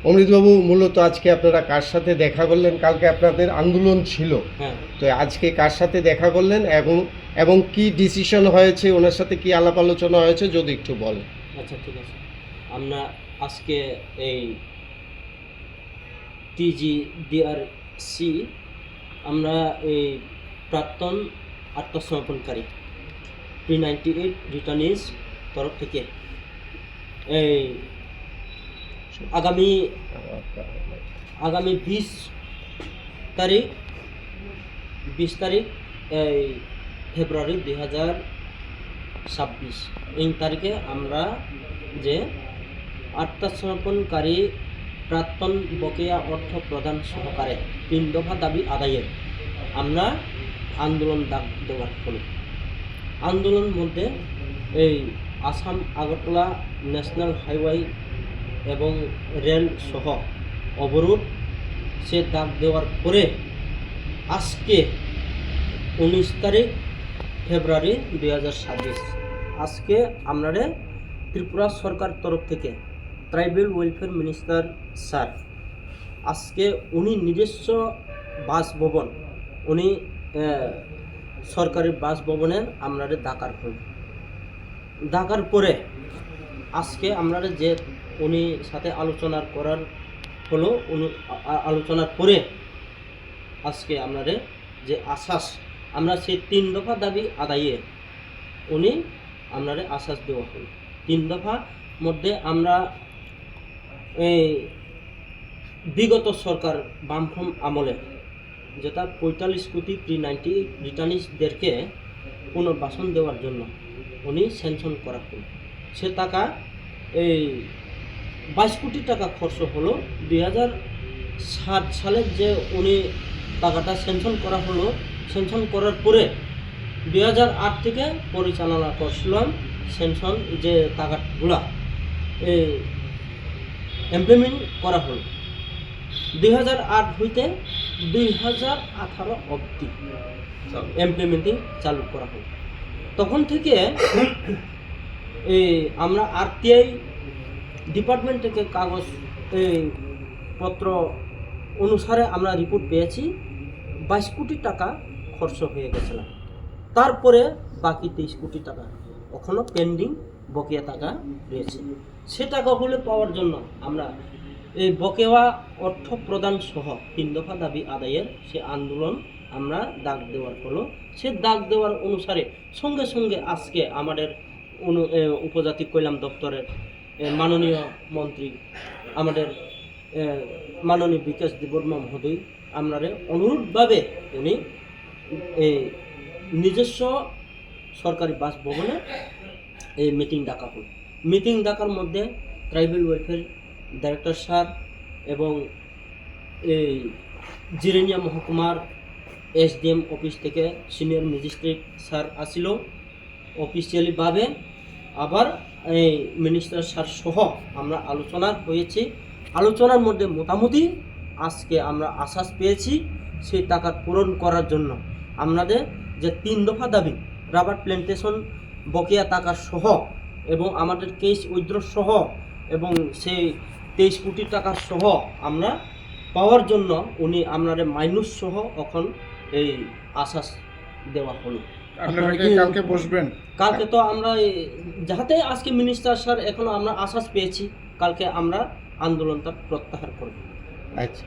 অমৃতবাবু, মূলত আজকে আপনারা কার সাথে দেখা করলেন? কালকে আপনাদের আন্দোলন ছিল, তো আজকে কার সাথে দেখা করলেন এবং কি ডিসিশন হয়েছে, ওনার সাথে কি আলাপ আলোচনা হয়েছে যদি একটু বলেন। আচ্ছা, ঠিক আছে। আমরা আজকে এই TGDRC আমরা এই প্রাক্তন আত্মসমর্পণকারী Pre-98 রিটার্নিস তরফ থেকে এই আগামী 20 তারিখ এই ফেব্রুয়ারি 2026 এই তারিখে আমরা যে আত্মসমর্পণকারী প্রাক্তন বকেয়া অর্থ প্রদান সহকারে 3 দফা দাবি আদায়ের আমরা আন্দোলন ডাক দেওয়ার ফলে আন্দোলন মধ্যে এই আসাম আগরতলা ন্যাশনাল হাইওয়ে এবং রেল সহ অবরোধ সে ডাক দেওয়ার পরে আজকে 19 তারিখ ফেব্রুয়ারি 2026 আজকে আমরা ত্রিপুরা সরকার তরফ থেকে ট্রাইবেল ওয়েলফেয়ার মিনিস্টার স্যার আজকে উনি নিজস্ব বাসভবন উনি সরকারি বাসভবনের আমরা ডাকার পরে আজকে আমরা যে উনি সাথে আলোচনা করার হলো উনি আলোচনার পরে আজকে আমরা যে আশ্বাস আমরা সেই 3 দফা দাবি আদায়ে উনি আমরা আশ্বাস দেওয়া হলো। 3 দফা মধ্যে আমরা এই বিগত সরকার বামফ্রন্ট আমলে যেটা 45 কোটি Pre-98 রিটার্নিসদেরকে পুনর্বাসন দেওয়ার জন্য উনি স্যাংশন করা হলো। সে টাকা এই 22 কোটি টাকা খরচ হলো। 2007 সালে যে উনি টাকাটা স্যাংশন করা হলো, স্যাংশন করার পরে 2008 থেকে পরিচালনা করছিলাম স্যাংশন যে টাকাগুলা ইমপ্লিমেন্ট করা হলো 2008 হইতে 2018 অবধি ইমপ্লিমেন্টিং চালু করা হলো। তখন থেকে আমরা RTI ডিপার্টমেন্ট থেকে কাগজ পত্র অনুসারে আমরা রিপোর্ট পেয়েছি 22 কোটি টাকা খরচ হয়ে গেছিলাম। তারপরে বাকি 23 কোটি টাকা এখনও পেন্ডিং বকেয়া টাকা রয়েছে। সে টাকাগুলো পাওয়ার জন্য আমরা এই বকেয়া অর্থ প্রদান সহ 3 দফা দাবি আদায়ের সে আন্দোলন আমরা ডাক দেওয়ার হলো। সে ডাক দেওয়ার অনুসারে সঙ্গে সঙ্গে আজকে আমাদের উপজাতি কল্যাণ দপ্তরের মাননীয় মন্ত্রী আমাদের মাননীয় বিকাশ দেববর্মা মহোদয় আমরা অনুরোধভাবে উনি নিজস্ব সরকারি বাসভবনে এই মিটিং ডাকা হল। মিটিং ডাকার মধ্যে ট্রাইবেল ওয়েলফেয়ার ডাইরেক্টর স্যার এবং এই জিরেনিয়া মহকুমার SDM অফিস থেকে সিনিয়র ম্যাজিস্ট্রেট স্যার আসিল অফিসিয়ালিভাবে। আবার এই মিনিস্টার স্যার সহ আমরা আলোচনা হয়েছি। আলোচনার মধ্যে মোটামুটি আজকে আমরা আশ্বাস পেয়েছি সেই টাকা পূরণ করার জন্য আমাদের যে 3 দফা দাবি রাবার প্ল্যান্টেশন বকেয়া টাকা সহ এবং আমাদের কেস উইথড্র সহ এবং সেই 23 কোটি টাকা সহ আমরা পাওয়ার জন্য উনি আপনাদের মাইনুস সহ এখন এই আশ্বাস দেওয়া হলো। কালকে বসবেন? কালকে তো আমরা যাহাতে আজকে মিনিস্টার স্যার এখনো আমরা আশ্বাস পেয়েছি কালকে আমরা আন্দোলনটা প্রত্যাহার করব। আচ্ছা,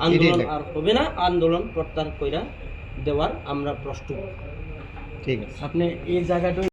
আন্দোলন আর হবে না, আন্দোলন প্রত্যাহার কইরা দেওয়ার আমরা প্রস্তুত। ঠিক আছে। আপনি এই জায়গাটা